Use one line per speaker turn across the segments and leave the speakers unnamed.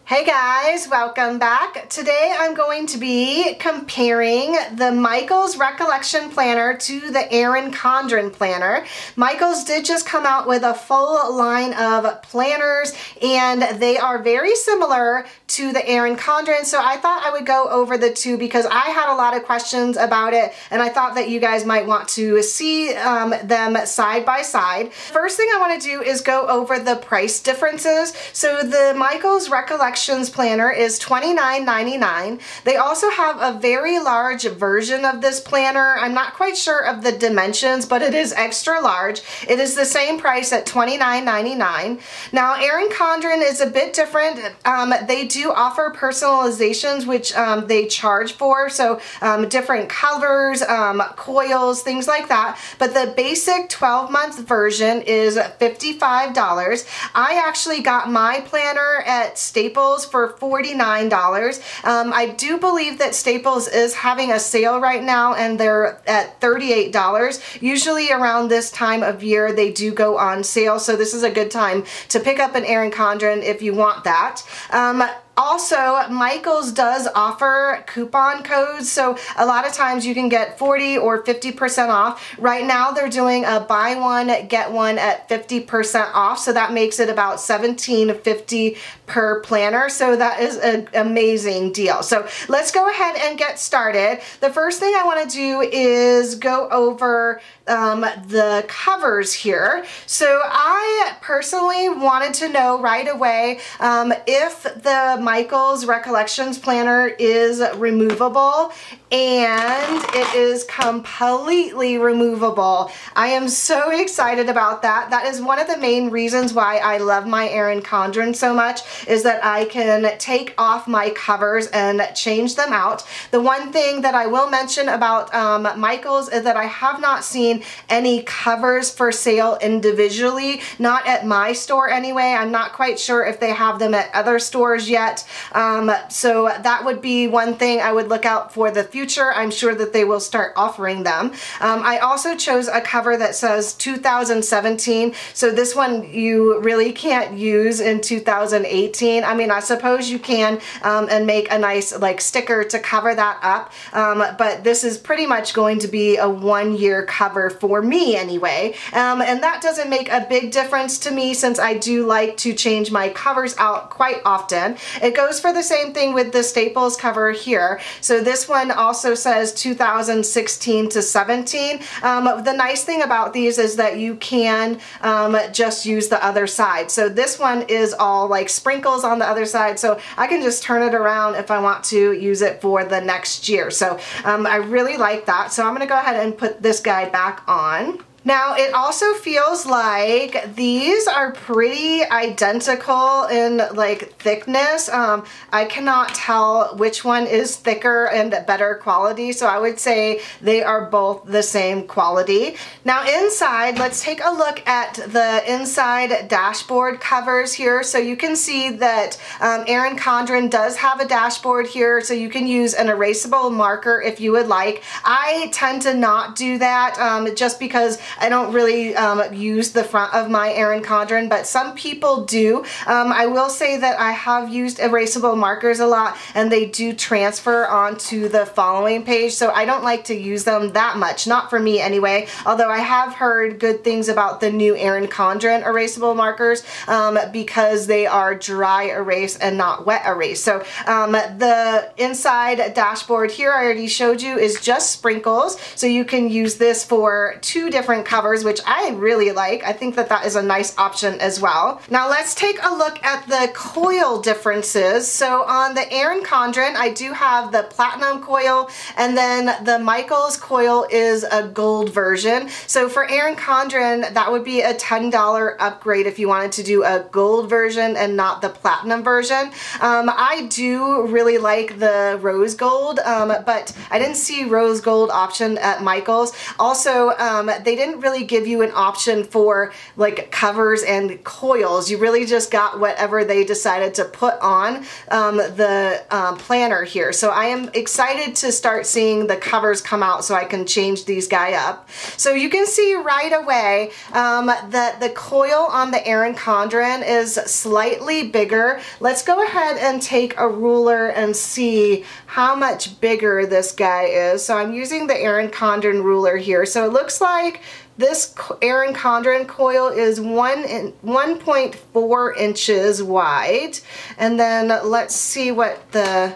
Hey guys, welcome back. Today I'm going to be comparing the Michaels Recollection Planner to the Erin Condren Planner. Michaels did just come out with a full line of planners and they are very similar to the Erin Condren, so I thought I would go over the two because I had a lot of questions about it and I thought that you guys might want to see them side by side. First thing I want to do is go over the price differences. So the Michaels Recollection Planner is $29.99. They also have a very large version of this planner. I'm not quite sure of the dimensions, but it is extra large. It is the same price at $29.99. Now, Erin Condren is a bit different. They do offer personalizations, which they charge for, so different covers, coils, things like that. But the basic 12-month version is $55. I actually got my planner at Staples for $49. I do believe that Staples is having a sale right now and they're at $38. Usually around this time of year they do go on sale, so this is a good time to pick up an Erin Condren if you want that. Also, Michaels does offer coupon codes, so a lot of times you can get 40 or 50% off. Right now they're doing a buy one, get one at 50% off, so that makes it about $17.50 per planner, so that is an amazing deal. So let's go ahead and get started. The first thing I want to do is go over the covers here. So I personally wanted to know right away if the Michaels Recollections Planner is removable, and it is completely removable. I am so excited about that. That is one of the main reasons why I love my Erin Condren so much, is that I can take off my covers and change them out. The one thing that I will mention about Michaels is that I have not seen any covers for sale individually, not at my store anyway. I'm not quite sure if they have them at other stores yet. So that would be one thing I would look out for the future. I'm sure that they will start offering them. I also chose a cover that says 2017, so this one you really can't use in 2018. I mean, I suppose you can and make a nice like sticker to cover that up, but this is pretty much going to be a one-year cover for me anyway, and that doesn't make a big difference to me since I do like to change my covers out quite often. It goes for the same thing with the Staples cover here. So this one also says 2016 to 17. The nice thing about these is that you can just use the other side. So this one is all like sprinkles on the other side, so I can just turn it around if I want to use it for the next year. So I really like that. So I'm going to go ahead and put this guy back on. Now, it also feels like these are pretty identical in like thickness. I cannot tell which one is thicker and better quality, so I would say they are both the same quality. Now inside, let's take a look at the inside dashboard covers here. So you can see that Erin Condren does have a dashboard here, so you can use an erasable marker if you would like. I tend to not do that just because I don't really use the front of my Erin Condren, but some people do. I will say that I have used erasable markers a lot and they do transfer onto the following page, so I don't like to use them that much, not for me anyway, although I have heard good things about the new Erin Condren erasable markers because they are dry erase and not wet erase. So the inside dashboard here I already showed you is just sprinkles, so you can use this for two different covers, which I really like. I think that that is a nice option as well. Now let's take a look at the coil differences. So on the Erin Condren, I do have the platinum coil, and then the Michaels coil is a gold version. So for Erin Condren, that would be a $10 upgrade if you wanted to do a gold version and not the platinum version. I do really like the rose gold, but I didn't see rose gold option at Michaels. Also, they didn't didn't really give you an option for like covers and coils. You really just got whatever they decided to put on the planner here. So I am excited to start seeing the covers come out so I can change these guys up. So you can see right away that the coil on the Erin Condren is slightly bigger. Let's go ahead and take a ruler and see how much bigger this guy is. So I'm using the Erin Condren ruler here. So it looks like this Erin Condren coil is 1.4 inches wide. And then let's see what the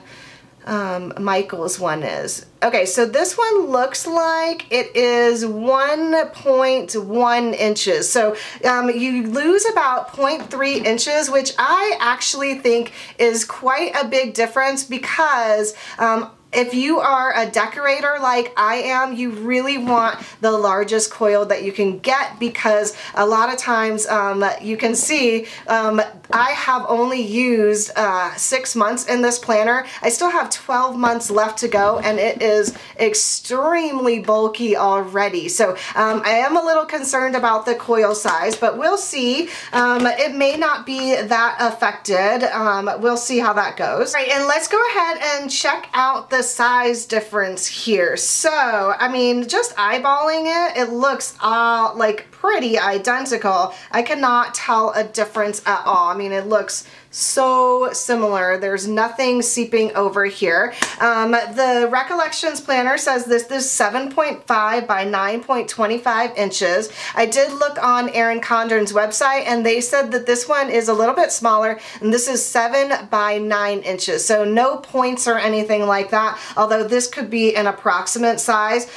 Michaels one is. Okay, so this one looks like it is 1.1 inches. So you lose about 0.3 inches, which I actually think is quite a big difference because if you are a decorator like I am, you really want the largest coil that you can get because a lot of times you can see I have only used 6 months in this planner. I still have 12 months left to go and it is extremely bulky already. So I am a little concerned about the coil size, but we'll see. It may not be that affected. We'll see how that goes. All right, and let's go ahead and check out the size difference here. So, I mean, just eyeballing it, it looks like pretty identical. I cannot tell a difference at all. I mean, it looks so similar. There's nothing seeping over here. The Recollections planner says this is 7.5 by 9.25 inches. I did look on Erin Condren's website and they said that this one is a little bit smaller and this is 7 by 9 inches. So no points or anything like that, although this could be an approximate size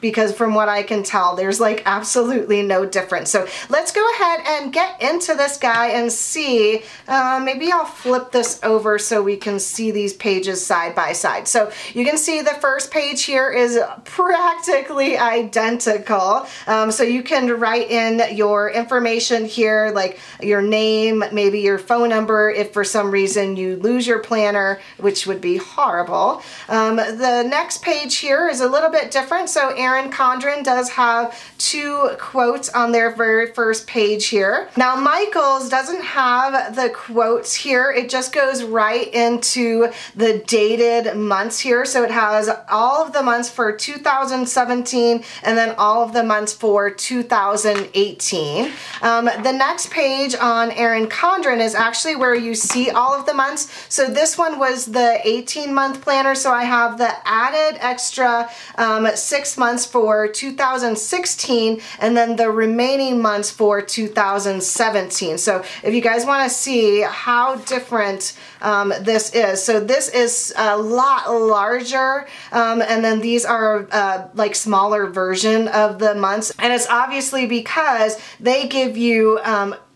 because from what I can tell, there's like absolutely no difference. So let's go ahead and get into this guy and see. Maybe I'll flip this over so we can see these pages side by side. So you can see the first page here is practically identical. So you can write in your information here, like your name, maybe your phone number if for some reason you lose your planner, which would be horrible. The next page here is a little bit different. So Erin Condren does have 2 quotes on their very first page here. Now Michaels doesn't have the quotes here. It just goes right into the dated months here. So it has all of the months for 2017 and then all of the months for 2018. The next page on Erin Condren is actually where you see all of the months. So this one was the 18-month planner. So I have the added extra 6 months for 2016 and then the remaining months for 2017. So if you guys want to see how different this is. So this is a lot larger and then these are like smaller version of the months, and it's obviously because they give you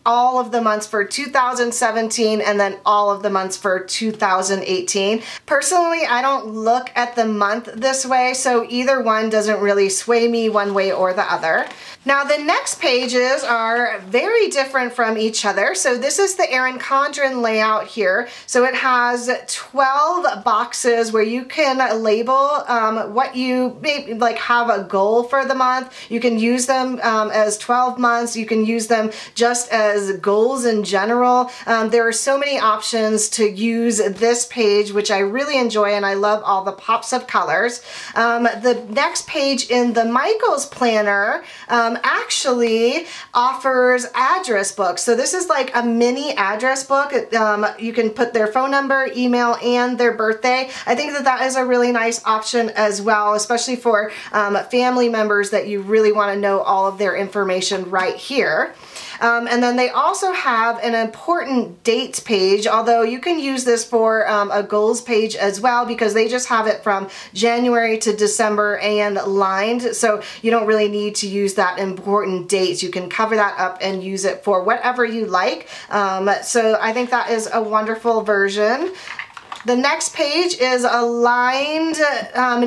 all of the months for 2017 and then all of the months for 2018. Personally, I don't look at the month this way, so either one doesn't really sway me one way or the other. Now the next pages are very different from each other. So this is the Erin Condren layout here. So it has 12 boxes where you can label what you maybe like have a goal for the month. You can use them as 12 months. You can use them just as goals in general. There are so many options to use this page, which I really enjoy, and I love all the pops of colors. The next page in the Michaels planner actually offers address books. So this is like a mini address book. You can put their phone number, email, and their birthday. I think that that is a really nice option as well, especially for family members that you really want to know all of their information right here. And then they also have an important dates page, although you can use this for a goals page as well because they just have it from January to December and lined, so you don't really need to use that important dates. You can cover that up and use it for whatever you like. So I think that is a wonderful version. The next page is a lined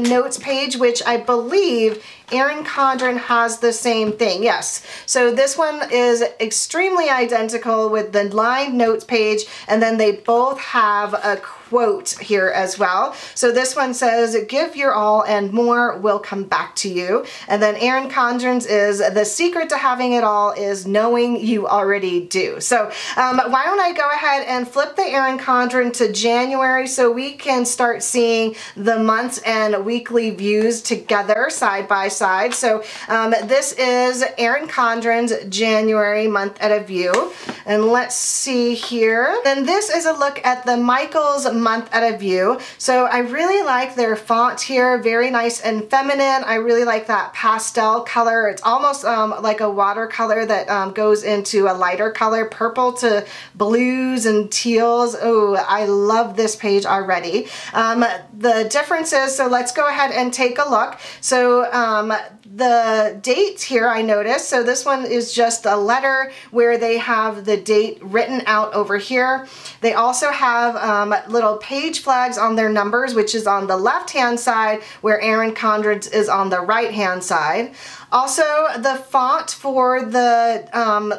notes page, which I believe Erin Condren has the same thing. Yes. So this one is extremely identical with the lined notes page, and then they both have a quote here as well. So this one says, "Give your all and more will come back to you." And then Erin Condren's is, "The secret to having it all is knowing you already do." So why don't I go ahead and flip the Erin Condren to January so we can start seeing the months and weekly views together side by side. So this is Erin Condren's January month at a view. And let's see here. And this is a look at the Michaels month at a view. So I really like their font here, very nice and feminine. I really like that pastel color. It's almost like a watercolor that goes into a lighter color, purple to blues and teals. Oh, I love this page already. The differences, so let's go ahead and take a look. So the dates here I noticed, so this one is just a letter where they have the date written out over here. They also have little page flags on their numbers, which is on the left hand side, where Erin Condren's is on the right hand side. Also, the font for the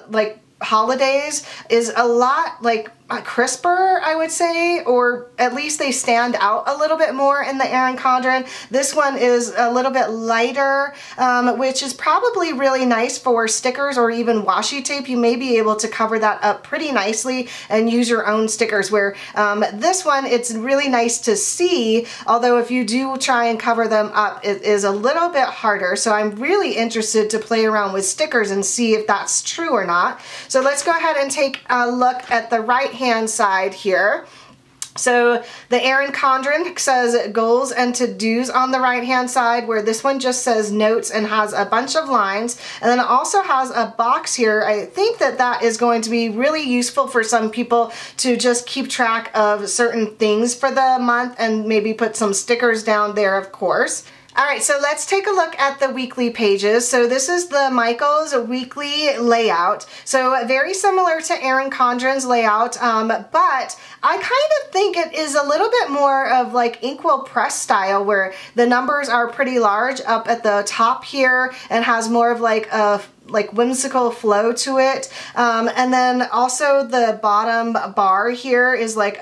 like holidays is a lot like crisper, I would say, or at least they stand out a little bit more in the Erin Condren. This one is a little bit lighter, which is probably really nice for stickers or even washi tape. You may be able to cover that up pretty nicely and use your own stickers, where this one, it's really nice to see, although if you do try and cover them up, it is a little bit harder. So I'm really interested to play around with stickers and see if that's true or not. So let's go ahead and take a look at the right hand side here. So the Erin Condren says goals and to-dos on the right hand side, where this one just says notes and has a bunch of lines, and then it also has a box here. I think that that is going to be really useful for some people to just keep track of certain things for the month and maybe put some stickers down there, of course. All right, so let's take a look at the weekly pages. So this is the Michaels weekly layout. So very similar to Erin Condren's layout, but I kind of think it is a little bit more of like inkwell press style, where the numbers are pretty large up at the top here and has more of like a whimsical flow to it, and then also the bottom bar here is like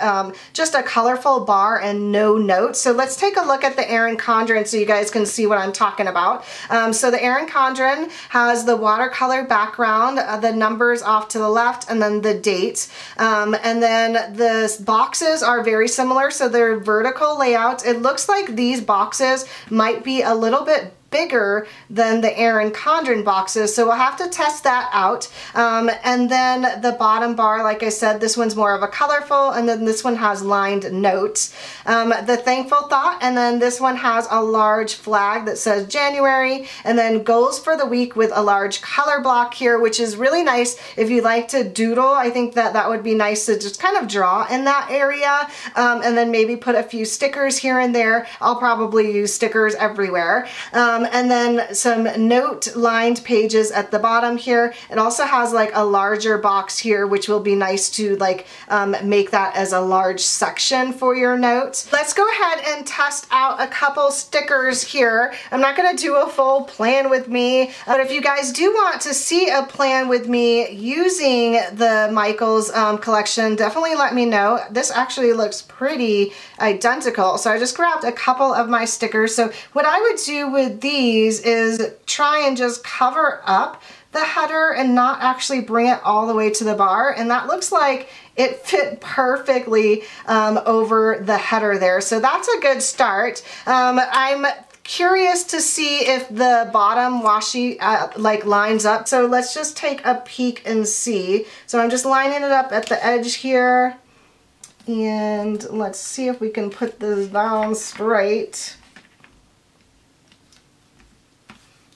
just a colorful bar and no notes. So let's take a look at the Erin Condren so you guys can see what I'm talking about. So the Erin Condren has the watercolor background, the numbers off to the left, and then the dates, and then the boxes are very similar, so they're vertical layouts. It looks like these boxes might be a little bit bigger than the Erin Condren boxes, so we'll have to test that out. And then the bottom bar, like I said, this one's more of a colorful, and then this one has lined notes. The thankful thought, and then this one has a large flag that says January, and then goals for the week with a large color block here, which is really nice if you like to doodle. I think that that would be nice to just kind of draw in that area, and then maybe put a few stickers here and there. I'll probably use stickers everywhere. And then some note lined pages at the bottom here. It also has like a larger box here, which will be nice to like make that as a large section for your notes. Let's go ahead and test out a couple stickers here. I'm not going to do a full plan with me, but if you guys do want to see a plan with me using the Michaels collection, definitely let me know. This actually looks pretty identical, so I just grabbed a couple of my stickers. So what I would do with these is try and just cover up the header and not actually bring it all the way to the bar, and that looks like it fit perfectly over the header there, so that's a good start. I'm curious to see if the bottom washi like lines up, so let's just take a peek and see. So I'm just lining it up at the edge here, and let's see if we can put this down straight.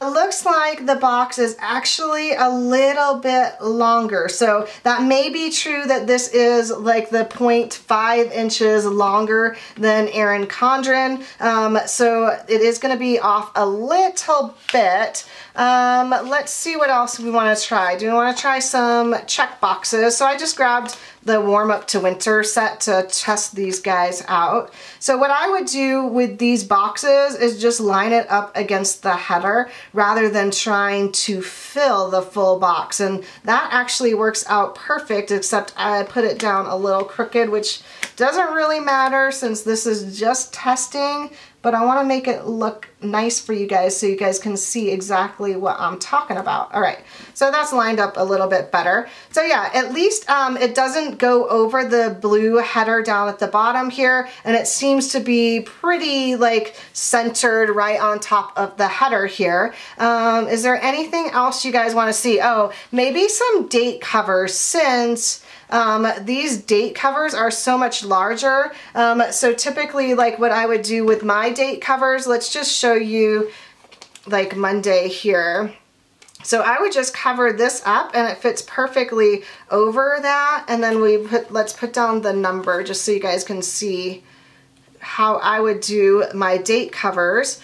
It looks like the box is actually a little bit longer, so that may be true that this is like the 0.5 inches longer than Erin Condren, so it is going to be off a little bit. Let's see what else we want to try. Do we want to try some check boxes? So I just grabbed the warm up to winter set to test these guys out. So what I would do with these boxes is just line it up against the header rather than trying to fill the full box. And that actually works out perfect, except I put it down a little crooked, which doesn't really matter since this is just testing, but I want to make it look nice for you guys so you guys can see exactly what I'm talking about. All right, so that's lined up a little bit better. So yeah, at least it doesn't go over the blue header down at the bottom here, and it seems to be pretty like centered right on top of the header here. Is there anything else you guys want to see? Oh, maybe some date covers, since these date covers are so much larger. So typically, like what I would do with my date covers, let's just show you like Monday here. So I would just cover this up and it fits perfectly over that, and then let's put down the number just so you guys can see how I would do my date covers.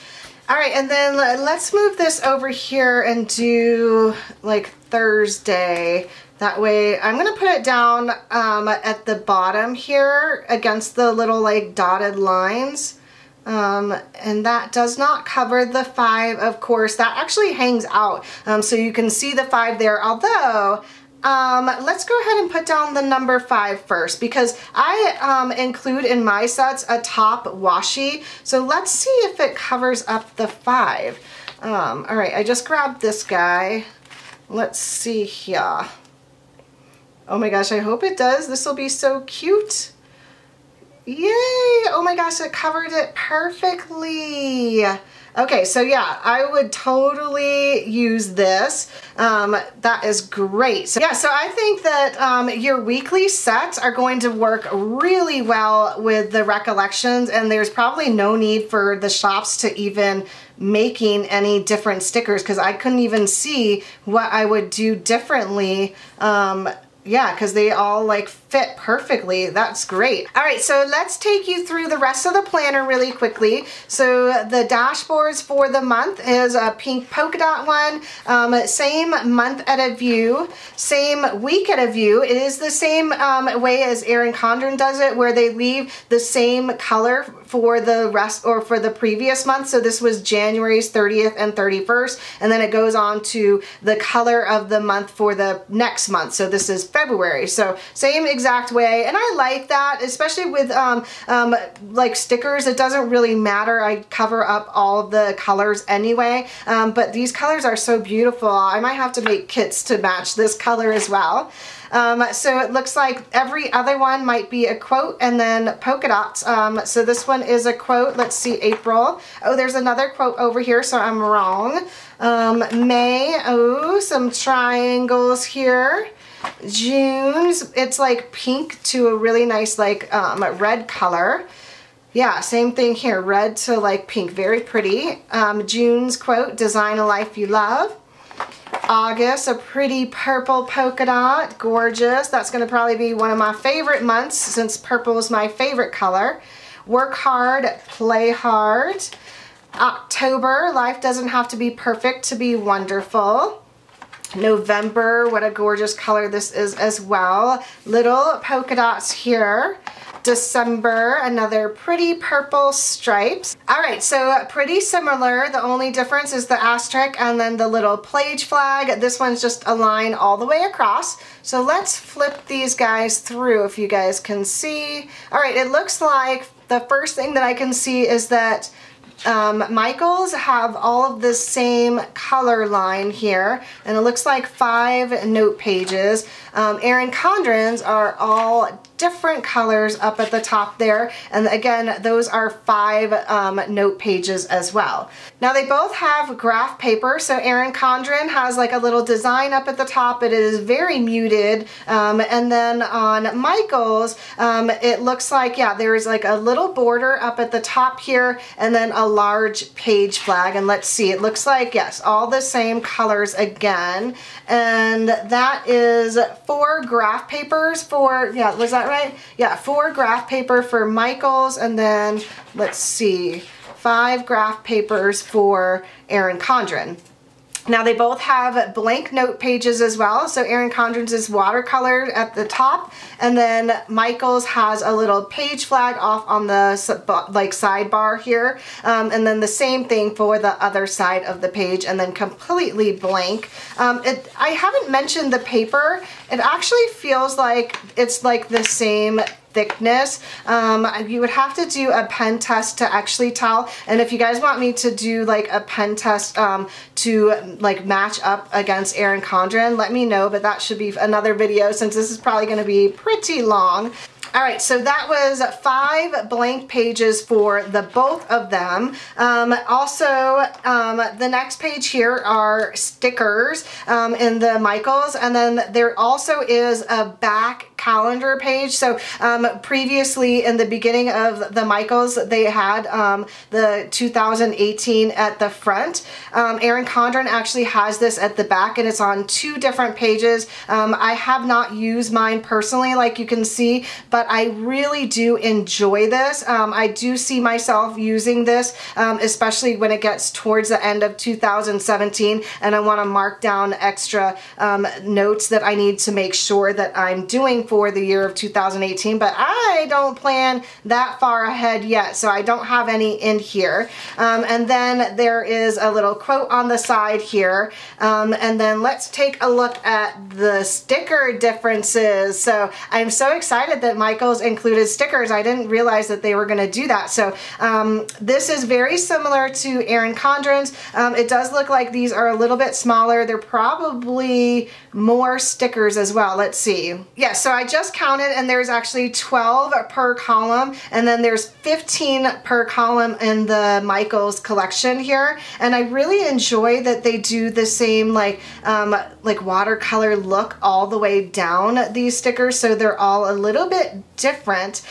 All right, and then let's move this over here and do like Thursday. That way, I'm gonna put it down at the bottom here against the little like dotted lines. And that does not cover the 5, of course. That actually hangs out, so you can see the 5 there. Although, let's go ahead and put down the number 5 first, because I include in my sets a top washi. So let's see if it covers up the 5. All right, I just grabbed this guy. Let's see here. Oh my gosh, I hope it does. This will be so cute. Yay! Oh my gosh, it covered it perfectly. Okay, so yeah, I would totally use this. That is great. So yeah, so I think that your weekly sets are going to work really well with the Recollections, and there's probably no need for the shops to even making any different stickers, because I couldn't even see what I would do differently. Yeah, because they all like fit perfectly. That's great. All right, so let's take you through the rest of the planner really quickly. So the dashboards for the month is a pink polka dot one, same month at a view, same week at a view. It is the same way as Erin Condren does it, where they leave the same color for the rest, or for the previous month. So this was January's 30th and 31st, and then it goes on to the color of the month for the next month. So this is February. So same exact way, and I like that, especially with like stickers. It doesn't really matter. I cover up all of the colors anyway, but these colors are so beautiful. I might have to make kits to match this color as well. So it looks like every other one might be a quote and then polka dots. So this one is a quote. Let's see, April. Oh, there's another quote over here, so I'm wrong. May, oh, some triangles here. June, it's like pink to a really nice like red color. Yeah, same thing here, red to like pink, very pretty. June's quote, design a life you love. August, a pretty purple polka dot, gorgeous. That's going to probably be one of my favorite months since purple is my favorite color. Work hard, play hard. October, life doesn't have to be perfect to be wonderful. November, what a gorgeous color this is as well. Little polka dots here. December, another pretty purple stripes. All right, so pretty similar. The only difference is the asterisk and then the little pledge flag. This one's just a line all the way across. So let's flip these guys through if you guys can see. All right, it looks like the first thing that I can see is that Michael's have all of the same color line here, and it looks like 5 note pages. Erin Condren's are all different colors up at the top there, and again those are 5 note pages as well. Now they both have graph paper, so Erin Condren has like a little design up at the top. It is very muted, and then on Michael's it looks like, yeah, there's like a little border up at the top here and then a large page flag, and let's see, it looks like, yes, all the same colors again, and that is 4 graph papers for, yeah, was that right? Yeah, 4 graph paper for Michael's, and then let's see, 5 graph papers for Erin Condren. Now they both have blank note pages as well. So Erin Condren's is watercolored at the top, and then Michael's has a little page flag off on the like sidebar here, and then the same thing for the other side of the page, and then completely blank. I haven't mentioned the paper. It actually feels like it's like the same thickness. You would have to do a pen test to actually tell, and if you guys want me to do like a pen test to like match up against Erin Condren, let me know, but that should be another video since this is probably going to be pretty long. All right, so that was 5 blank pages for the both of them. Also, the next page here are stickers in the Michaels, and then there also is a back calendar page. So previously in the beginning of the Michaels, they had the 2018 at the front. Erin Condren actually has this at the back, and it's on 2 different pages. I have not used mine personally, like you can see, but I really do enjoy this. I do see myself using this, especially when it gets towards the end of 2017 and I want to mark down extra notes that I need to make sure that I'm doing for the year of 2018, but I don't plan that far ahead yet, so I don't have any in here. And then there is a little quote on the side here, and then let's take a look at the sticker differences. So I'm so excited that Michael's included stickers. I didn't realize that they were going to do that. So this is very similar to Erin Condren's. It does look like these are a little bit smaller. They're probably more stickers as well. Let's see. Yeah, so I just counted, and there's actually 12 per column, and then there's 15 per column in the Michaels collection here. And I really enjoy that they do the same like watercolor look all the way down these stickers, so they're all a little bit different.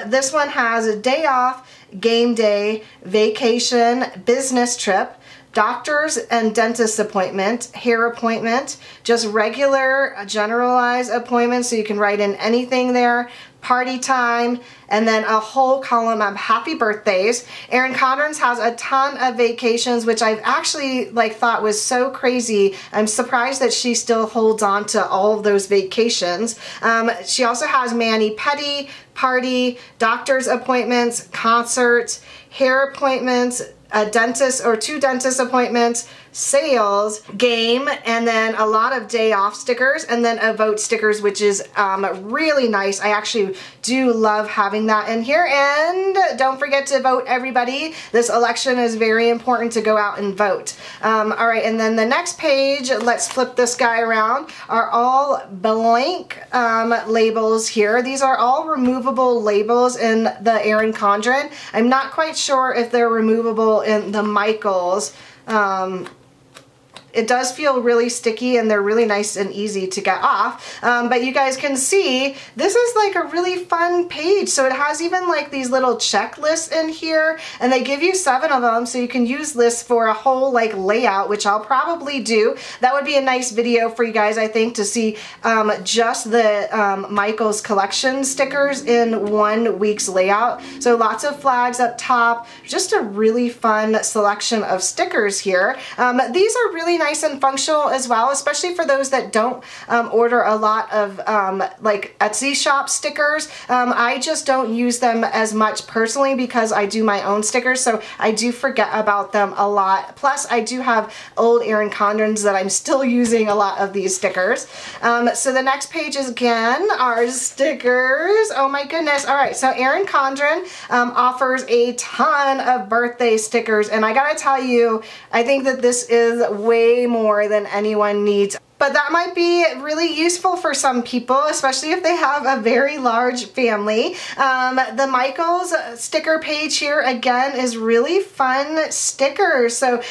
This one has a day off, game day, vacation, business trip, doctor's and dentist appointment, hair appointment, just regular generalized appointments, so you can write in anything there, party time, and then a whole column of happy birthdays. Erin Condren's has a ton of vacations, which I've actually thought was so crazy. I'm surprised that she still holds on to all of those vacations. She also has mani-pedi, party, doctor's appointments, concerts, hair appointments, a dentist or 2 dentist appointments, sales, game, and then a lot of day off stickers, and then a vote stickers, which is really nice. I actually do love having that in here. And don't forget to vote, everybody. This election is very important to go out and vote. All right, and then the next page, let's flip this guy around, are all blank labels here. These are all removable labels in the Erin Condren. I'm not quite sure if they're removable in the Michaels. It does feel really sticky, and they're really nice and easy to get off. But you guys can see this is like a really fun page. So it has even like these little checklists in here, and they give you 7 of them, so you can use this for a whole like layout, which I'll probably do. That would be a nice video for you guys, I think, to see just the Michaels collection stickers in 1 week's layout. So lots of flags up top, just a really fun selection of stickers here. These are really nice and functional as well, especially for those that don't order a lot of like Etsy shop stickers. I just don't use them as much personally because I do my own stickers, so I do forget about them a lot. Plus, I do have old Erin Condren's that I'm still using a lot of these stickers. So the next page is again our stickers. Oh my goodness. All right, so Erin Condren offers a ton of birthday stickers, and I gotta tell you, I think that this is way more than anyone needs. But that might be really useful for some people, especially if they have a very large family. The Michaels sticker page here again is really fun stickers. So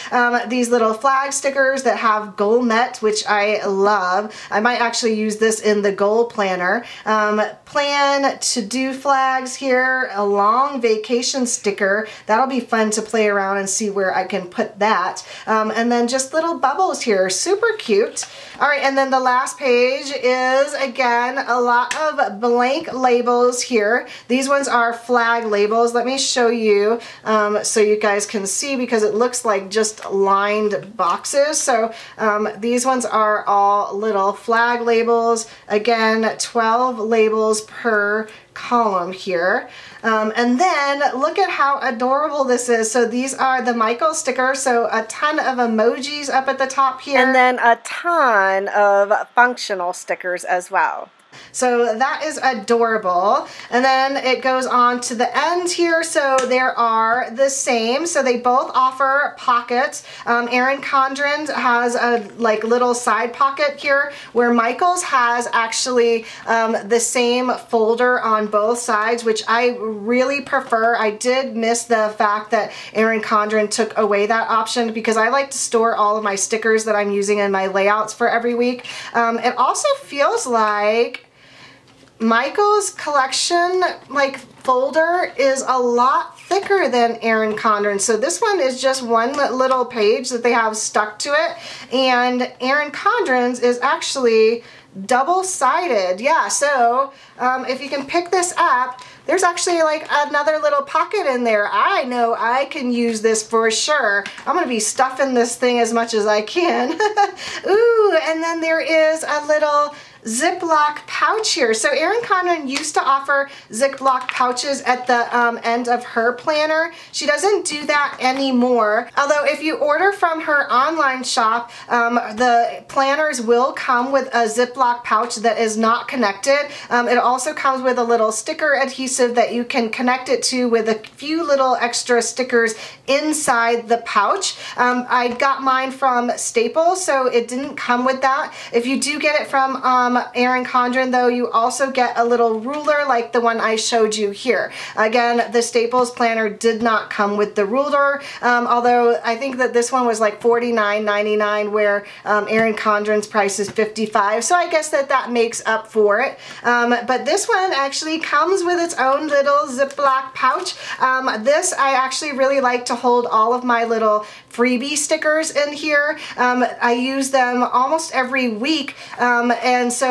these little flag stickers that have goal met, which I love. I might actually use this in the goal planner. Plan to do flags here, a long vacation sticker. That'll be fun to play around and see where I can put that. And then just little bubbles here, super cute. All right, and then the last page is, again, a lot of blank labels here. These ones are flag labels. Let me show you so you guys can see, because it looks like just lined boxes. So these ones are all little flag labels. Again, 12 labels per column here. And then look at how adorable this is. So these are the Michaels stickers, so a ton of emojis up at the top here, and then a ton of functional stickers as well. So that is adorable. And then it goes on to the end here. So there are the same. So they both offer pockets. Erin Condren has a like little side pocket here, where Michaels has actually the same folder on both sides, which I really prefer. I did miss the fact that Erin Condren took away that option, because I like to store all of my stickers that I'm using in my layouts for every week. It also feels like Michael's collection like folder is a lot thicker than Erin Condren. So this one is just one little page that they have stuck to it, and Erin Condren's is actually double-sided. Yeah, so if you can pick this up, there's actually like another little pocket in there. I know I can use this for sure. I'm gonna be stuffing this thing as much as I can. Ooh, and then there is a little Ziploc pouch here. So Erin Condren used to offer Ziploc pouches at the end of her planner. She doesn't do that anymore. Although if you order from her online shop, the planners will come with a Ziploc pouch that is not connected. It also comes with a little sticker adhesive that you can connect it to, with a few little extra stickers inside the pouch. I got mine from Staples, so it didn't come with that. If you do get it from Erin Condren, though, you also get a little ruler like the one I showed you here. Again, the Staples planner did not come with the ruler, although I think that this one was like $49.99, where Erin Condren's price is $55, so I guess that makes up for it. But this one actually comes with its own little Ziploc pouch. This I actually really like to hold all of my little freebie stickers in here. I use them almost every week, and so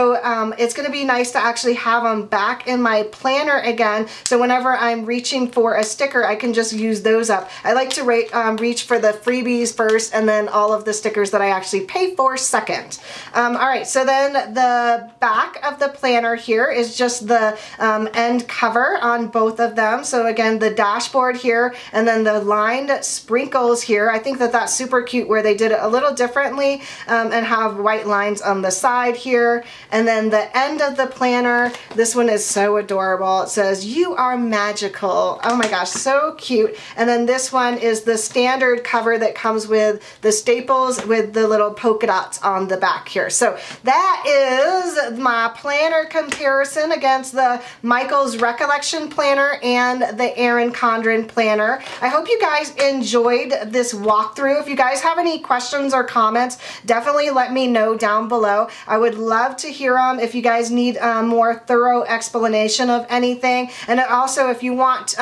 it's going to be nice to actually have them back in my planner again, so whenever I'm reaching for a sticker, I can just use those up. I like to reach for the freebies first, and then all of the stickers that I actually pay for second. Alright, so then the back of the planner here is just the end cover on both of them. So again, the dashboard here, and then the lined sprinkles here. I think that that's super cute, where they did it a little differently and have white lines on the side here. And then the end of the planner, this one is so adorable. It says, "You are magical." Oh my gosh, so cute. And then this one is the standard cover that comes with the Staples with the little polka dots on the back here. So that is my planner comparison against the Michaels Recollection planner and the Erin Condren planner. I hope you guys enjoyed this walkthrough. If you guys have any questions or comments, definitely let me know down below. I would love to hear them if you guys need more thorough explanation of anything. And also, if you want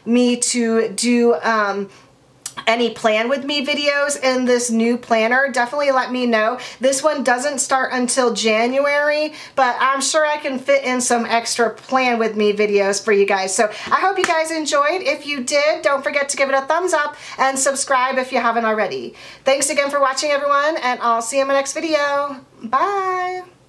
me to do any plan with me videos in this new planner, definitely let me know. This one doesn't start until January, but I'm sure I can fit in some extra plan with me videos for you guys. So I hope you guys enjoyed. If you did, don't forget to give it a thumbs up and subscribe if you haven't already. Thanks again for watching, everyone, and I'll see you in my next video. Bye!